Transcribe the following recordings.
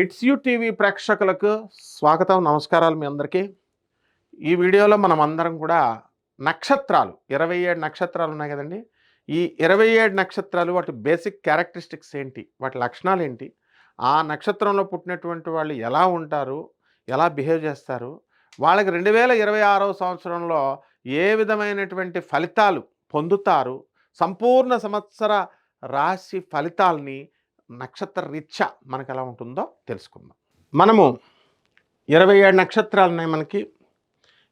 It's you TV ప్రేక్షకులకు స్వాగతం, నమస్కారాలు మీ అందరికీ. ఈ వీడియోలో మనం అందరం కూడా నక్షత్రాలు 27 నక్షత్రాలు ఉన్నాయి కదండి. ఈ 27 నక్షత్రాలు వాటి బేసిక్ క్యారెక్టరిస్టిక్స్ ఏంటి, వాటి లక్షణాలు ఏంటి, ఆ నక్షత్రంలో పుట్టినటువంటి వాళ్ళు ఎలా ఉంటారు, ఎలా బిహేవ్ చేస్తారు, వాళ్ళకి 2026వ సంవత్సరంలో ఏ విధమైనటువంటి ఫలితాలు పొందుతారు, సంపూర్ణ సంవత్సర రాశి ఫలితాల్ని నక్షత్ర రీత్యా మనకు ఎలా ఉంటుందో తెలుసుకుందాం. మనము 27 నక్షత్రాలు ఉన్నాయి మనకి.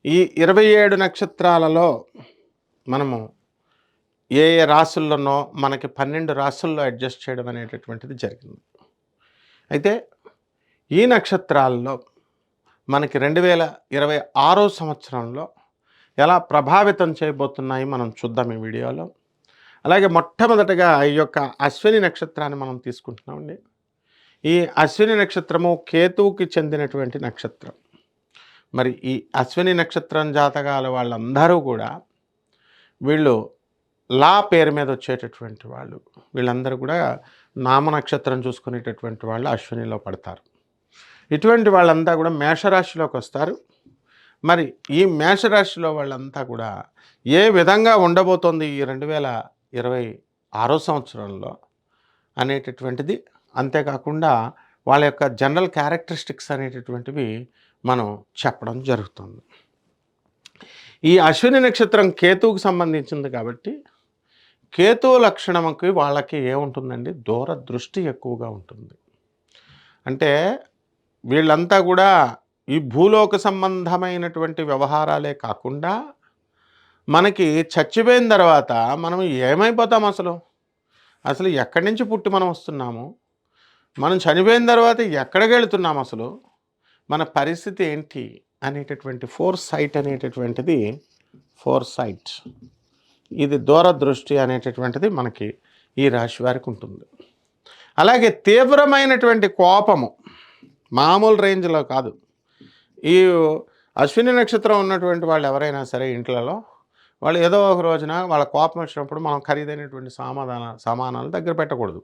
ఈ 27 నక్షత్రాలలో మనము ఏ ఏ రాసుల్లోనో మనకి 12 రాసుల్లో అడ్జస్ట్ చేయడం అనేటటువంటిది జరిగింది. అయితే ఈ నక్షత్రాల్లో మనకి 2026 సంవత్సరంలో ఎలా ప్రభావితం చేయబోతున్నాయి మనం చూద్దాం ఈ వీడియోలో. అలాగే మొట్టమొదటగా ఈ యొక్క అశ్విని నక్షత్రాన్ని మనం తీసుకుంటున్నామండి. ఈ అశ్విని నక్షత్రము కేతువుకి చెందినటువంటి నక్షత్రం. మరి ఈ అశ్విని నక్షత్రం జాతకాల వాళ్ళందరూ కూడా వీళ్ళు లా పేరు మీద వచ్చేటటువంటి వాళ్ళు, వీళ్ళందరూ కూడా నామ నక్షత్రం చూసుకునేటటువంటి వాళ్ళు అశ్వినిలో పడతారు. ఇటువంటి వాళ్ళంతా కూడా మేషరాశిలోకి వస్తారు. మరి ఈ మేషరాశిలో వాళ్ళంతా కూడా ఏ విధంగా ఉండబోతోంది ఈ 2026 సంవత్సరంలో అనేటటువంటిది, అంతేకాకుండా వాళ్ళ యొక్క జనరల్ క్యారెక్టరిస్టిక్స్ అనేటటువంటివి మనం చెప్పడం జరుగుతుంది. ఈ అశ్విని నక్షత్రం కేతువుకు సంబంధించింది కాబట్టి కేతువు లక్షణంకి వాళ్ళకి ఏముంటుందండి, దూరదృష్టి ఎక్కువగా ఉంటుంది. అంటే వీళ్ళంతా కూడా ఈ భూలోక సంబంధమైనటువంటి వ్యవహారాలే కాకుండా మనకి చచ్చిపోయిన తర్వాత మనం ఏమైపోతాం, అసలు ఎక్కడి నుంచి పుట్టి మనం వస్తున్నాము, మనం చనిపోయిన తర్వాత ఎక్కడికి వెళుతున్నాం, అసలు మన పరిస్థితి ఏంటి అనేటటువంటి ఫోర్సైట్ అనేటటువంటిది, ఫోర్సైట్ ఇది దూరదృష్టి అనేటటువంటిది మనకి ఈ రాశి వారికి ఉంటుంది. అలాగే తీవ్రమైనటువంటి కోపము, మామూలు రేంజ్లో కాదు. ఈ అశ్విని నక్షత్రం ఉన్నటువంటి వాళ్ళు ఎవరైనా సరే ఇంట్లలో వాళ్ళు ఏదో ఒక రోజున వాళ్ళ కోపం వచ్చినప్పుడు మనం ఖరీదైనటువంటి సామానాలు దగ్గర పెట్టకూడదు.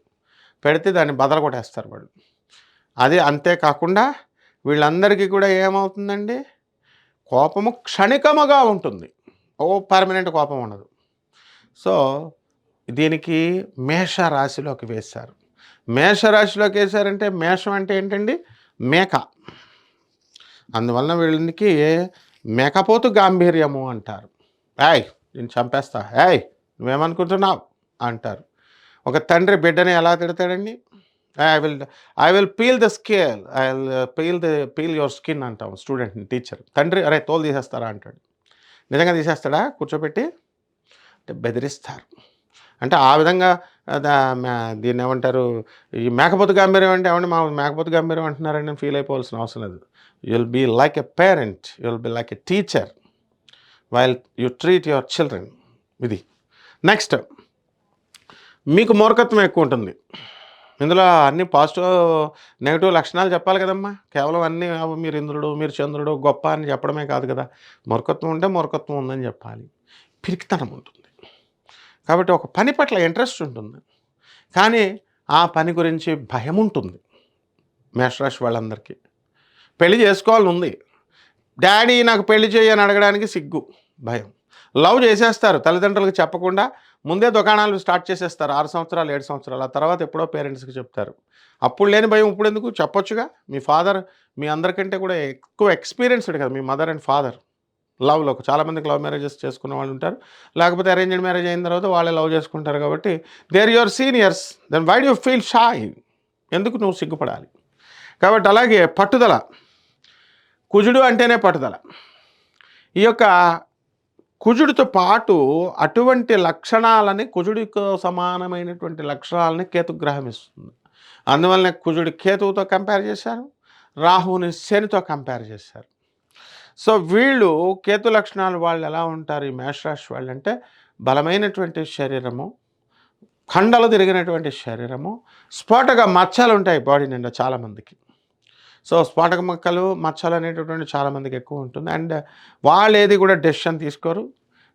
పెడితే దాన్ని బదలు కొట్టేస్తారు వాళ్ళు. అది అంతేకాకుండా వీళ్ళందరికీ కూడా ఏమవుతుందండి, కోపము క్షణికముగా ఉంటుంది, పర్మనెంట్ కోపం ఉండదు. సో దీనికి మేషరాశిలోకి వేశారు. మేషరాశిలోకి వేశారంటే మేషం అంటే ఏంటండి, మేక. అందువలన వీళ్ళకి మేకపోతు గాంభీర్యము అంటారు. ఏయ్ నేను చంపేస్తా, ఏయ్ నువ్వేమనుకుంటున్నావు అంటారు. ఒక తండ్రి బిడ్డని ఎలా తిడతాడండి, I will peel the scale, I will peel your skin అంటాం స్టూడెంట్ని. టీచర్ తండ్రి అరే తోలు తీసేస్తారా అంటాడు. నిజంగా తీసేస్తాడా కూర్చోబెట్టి? అంటే బెదిరిస్తారు. అంటే ఆ విధంగా దీన్ని ఏమంటారు, ఈ మేకపోతు గాంభీర్యం అంటే ఏమంటే మా మేకపోతు గాంభీర్యం అంటున్నారని ఫీల్ అయిపోవాల్సిన అవసరం లేదు. You will be like a parent, you will be like a teacher while you treat your children. ఇది నెక్స్ట్, మీకు మూర్ఖత్వం ఎక్కువ ఉంటుంది. ఇందులో అన్ని పాజిటివ్ నెగిటివ్ లక్షణాలు చెప్పాలి కదమ్మా. కేవలం అన్నీ మీరు ఇంద్రుడు మీరు చంద్రుడు గొప్ప అని చెప్పడమే కాదు కదా. మూర్ఖత్వం ఉంటే మూర్ఖత్వం ఉందని చెప్పాలి. పిరికితనం ఉంటుంది కాబట్టి ఒక పని పట్ల ఇంట్రెస్ట్ ఉంటుంది, కానీ ఆ పని గురించి భయం ఉంటుంది. మేషరాశి వాళ్ళందరికీ పెళ్లి చేసుకోవాలని ఉంది, డాడీ నాకు పెళ్లి చేయని అడగడానికి సిగ్గు, భయం. లవ్ చేసేస్తారు తల్లిదండ్రులకు చెప్పకుండా, ముందే దుకాణాలు స్టార్ట్ చేసేస్తారు 6 సంవత్సరాలు 7 సంవత్సరాలు. ఆ తర్వాత ఎప్పుడో పేరెంట్స్కి చెప్తారు. అప్పుడు లేని భయం ఇప్పుడు ఎందుకు, చెప్పొచ్చుగా. మీ ఫాదర్ మీ అందరికంటే కూడా ఎక్కువ ఎక్స్పీరియన్స్డ్ కదా మీ మదర్ అండ్ ఫాదర్ లవ్లో. చాలామందికి లవ్ మ్యారేజెస్ చేసుకున్న వాళ్ళు ఉంటారు, లేకపోతే అరేంజ్డ్ మ్యారేజ్ అయిన తర్వాత వాళ్ళే లవ్ చేసుకుంటారు. కాబట్టి they are your seniors, then why do you feel shy, ఎందుకు నువ్వు సిగ్గుపడాలి. కాబట్టి అలాగే పట్టుదల, కుజుడు అంటేనే పట్టుదల. ఈ యొక్క కుజుడితో పాటు అటువంటి లక్షణాలని, కుజుడితో సమానమైనటువంటి లక్షణాలని కేతుగ్రహం ఇస్తుంది. అందువల్లనే కుజుడి కేతువుతో కంపేర్ చేశారు, రాహుని శనితో కంపేర్ చేశారు. సో వీళ్ళు కేతు లక్షణాలు వాళ్ళు ఎలా ఉంటారు, ఈ మేషరాశి వాళ్ళు అంటే బలమైనటువంటి శరీరము, కండలు తిరిగినటువంటి శరీరము, స్ఫోటక మచ్చలు ఉంటాయి బాడీ నిండా చాలామందికి. సో స్ఫోటక మచ్చలు అనేటటువంటి చాలామందికి ఎక్కువ ఉంటుంది. అండ్ వాళ్ళు ఏది కూడా డెసిషన్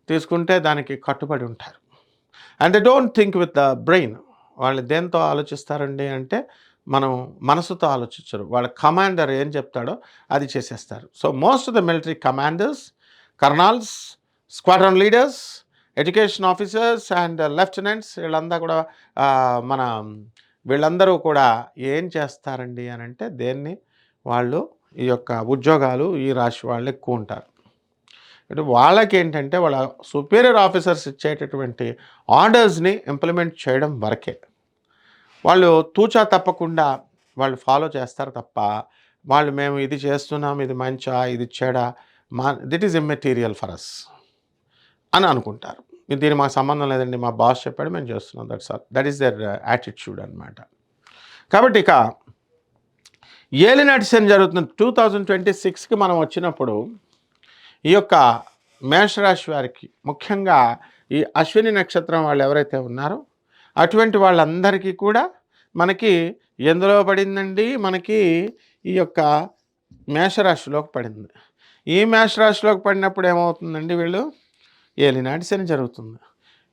తీసుకుంటే దానికి కట్టుబడి ఉంటారు. And they don't think with the brain, వాళ్ళు దేంతో ఆలోచిస్తారండి అంటే, మనం మనసుతో ఆలోచించరు. వాళ్ళ కమాండర్ ఏం చెప్తాడో అది చేసేస్తారు. So, most of the military commanders, kernels, squadron leaders, education officers and lieutenants మన వీళ్ళందరూ కూడా ఏం చేస్తారండి అనంటే, వాళ్ళు ఈ యొక్క ఉద్యోగాలు ఈ రాశి వాళ్ళు ఎక్కువ ఉంటారు. అంటే వాళ్ళకేంటంటే వాళ్ళ సుపీరియర్ ఆఫీసర్స్ ఇచ్చేటటువంటి ఆర్డర్స్ని ఇంప్లిమెంట్ చేయడం వరకే. వాళ్ళు తూచా తప్పకుండా వాళ్ళు ఫాలో చేస్తారు తప్ప, మేము ఇది చేస్తున్నాం, ఇది మంచా, ఇది చెడా, దిట్ ఈజ్ ఇమ్మెటీరియల్ ఫర్ అస్ అని అనుకుంటారు. దీనికి మాకు సంబంధం లేదండి, మా బాస్ చెప్పాడు మేము చేస్తున్నాం, దట్ ఈస్ దర్ యాటిట్యూడ్ అనమాట. కాబట్టి ఇక ఏలినాటి శని జరుగుతుంది 2026కి మనం వచ్చినప్పుడు ఈ యొక్క మేషరాశి వారికి ముఖ్యంగా ఈ అశ్విని నక్షత్రం వాళ్ళు ఎవరైతే ఉన్నారో అటువంటి వాళ్ళందరికీ కూడా మనకి ఎందులో పడిందండి, మనకి ఈ యొక్క మేషరాశిలోకి పడింది. ఈ మేషరాశిలోకి పడినప్పుడు ఏమవుతుందండి, వీళ్ళు ఏలినాటి శని జరుగుతుంది.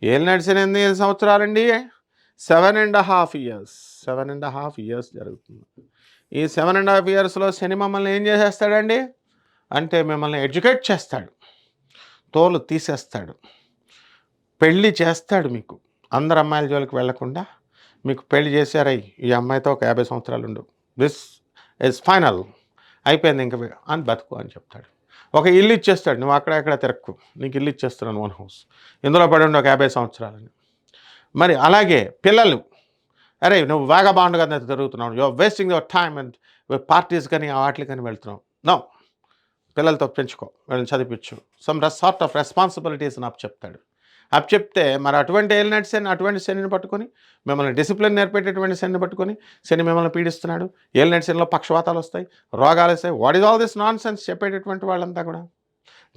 ఏలినాటి శని ఎన్ని సంవత్సరాలండి? 7.5 ఇయర్స్. 7.5 ఇయర్స్ జరుగుతుంది. ఈ 7.5 ఇయర్స్లో శని మమ్మల్ని ఏం చేసేస్తాడండి అంటే, మిమ్మల్ని ఎడ్యుకేట్ చేస్తాడు, తోలు తీసేస్తాడు, పెళ్ళి చేస్తాడు. మీకు అందరు అమ్మాయిల జోలికి వెళ్లకుండా మీకు పెళ్లి చేశారై ఈ అమ్మాయితో ఒక 50 సంవత్సరాలు ఉండు, దిస్ ఇస్ ఫైనల్, అయిపోయింది ఇంక అని బతుకు అని చెప్తాడు. ఒక ఇల్లు ఇచ్చేస్తాడు, నువ్వు అక్కడ తిరక్కు, నీకు ఇల్లు ఇచ్చేస్తున్నాను, ఓన్ హౌస్, ఇందులో పడి ఉండి ఒక 50 సంవత్సరాలని. మరి అలాగే పిల్లలు, అరే నువ్వు వాగబాండ్ కదా తిరుగుతున్నావు, you are wasting your time and parties కానీ వాటికి కానీ వెళ్తున్నావు. నో, పిల్లలతో పెంచుకో, వీళ్ళని చదివించు, సమ్ సార్ట్ ఆఫ్ రెస్పాన్సిబిలిటీస్ అని చెప్తాడు. చెప్తే మరి అటువంటి ఏలినాటి శని, అటువంటి శనిని పట్టుకొని మిమ్మల్ని డిసిప్లిన్ నేర్పేటటువంటి శనిని పట్టుకొని శని మిమ్మల్ని పీడిస్తున్నాడు. ఏలినాటి శనిలో పక్షవాతాలు వస్తాయి, రోగాలు వస్తాయి. What is all this non sense చెప్పేటటువంటి వాళ్ళంతా కూడా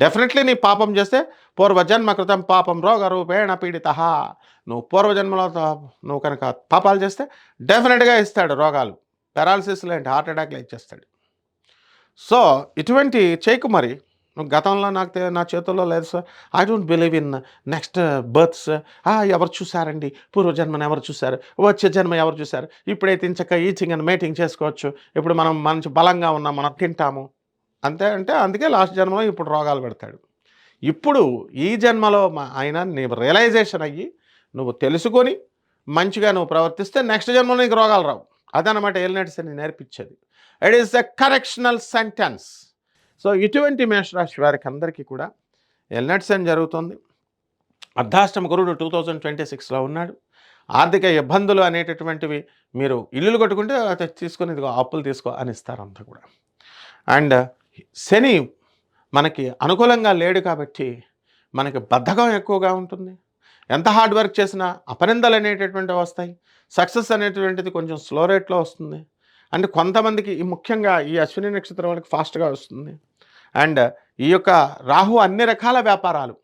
డెఫినెట్లీ నీ పాపం చేస్తే పూర్వజన్మ కృతం పాపం రోగ రూపేణ పీడిత, నువ్వు పూర్వజన్మలో నువ్వు కనుక పాపాలు చేస్తే డెఫినెట్గా ఇస్తాడు రోగాలు, పెరాలసిస్ లాంటి హార్ట్ అటాక్లు ఇచ్చేస్తాడు. సో ఇటువంటి చేయకు. మరి గతంలో నా చేతుల్లో లేదు sir, I don't believe in next births. ఎవరు చూసారండి పూర్వజన్మను, ఎవరు చూశారు, వచ్చే జన్మ ఎవరు చూశారు, ఇప్పుడైతే ఇంచక్క ఈచింగ్ అండ్ మేటింగ్ చేసుకోవచ్చు, ఇప్పుడు మనం మంచి బలంగా ఉన్నాం, మనం తింటాము అంతే. అంటే అందుకే లాస్ట్ జన్మలో ఇప్పుడు రోగాలు పెడతాడు. ఇప్పుడు ఈ జన్మలో ఆయన నీ రియలైజేషన్ అయ్యి నువ్వు తెలుసుకొని మంచిగా నువ్వు ప్రవర్తిస్తే నెక్స్ట్ జన్మలో నీకు రోగాలు రావు. అదనమాట ఏలినాటి శని నేర్పించేది. It is a correctional sentence. So ఇటువంటి మేషరాశి వారికి అందరికీ కూడా ఏలినాటి శని జరుగుతుంది. అర్ధాష్టమ గురుడు 2026లో ఉన్నాడు. ఆర్థిక ఇబ్బందులు అనేటటువంటివి, మీరు ఇల్లులు కట్టుకుంటే తీసుకొని ఇదిగో అప్పులు తీసుకో అని ఇస్తారు అంతా కూడా. అండ్ శని మనకి అనుకూలంగా లేడు కాబట్టి మనకి బద్ధకం ఎక్కువగా ఉంటుంది. ఎంత హార్డ్ వర్క్ చేసినా అపనిందలు అనేటటువంటివి వస్తాయి. సక్సెస్ అనేటువంటిది కొంచెం స్లో రేట్లో వస్తుంది. అంటే కొంతమందికి ముఖ్యంగా ఈ అశ్విని నక్షత్రం వాళ్ళకి ఫాస్ట్గా వస్తుంది. అండ్ ఈ యొక్క రాహు అన్ని రకాల వ్యాపారాలు,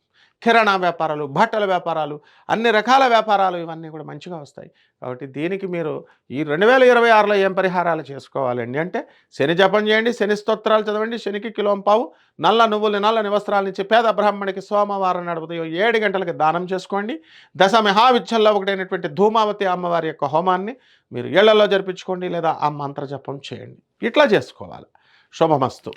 కిరాణా వ్యాపారాలు, బట్టల వ్యాపారాలు, అన్ని రకాల వ్యాపారాలు ఇవన్నీ కూడా మంచిగా వస్తాయి. కాబట్టి దీనికి మీరు ఈ 2026లో ఏం పరిహారాలు చేసుకోవాలండి అంటే, శని జపం చేయండి, శని స్తోత్రాలు చదవండి, శనికి కిలోంపావు నల్ల నువ్వులు నల్లని వస్త్రాలనిచ్చి పేద బ్రాహ్మణికి సోమవారం నాడు ఉదయం 7 గంటలకి దానం చేసుకోండి. దశ మహావిద్యల్లో ఒకటైనటువంటి ధూమావతి అమ్మవారి యొక్క హోమాన్ని మీరు ఏళ్లలో జరిపించుకోండి, లేదా ఆ మంత్ర జపం చేయండి. ఇట్లా చేసుకోవాలి. శుభమస్తు.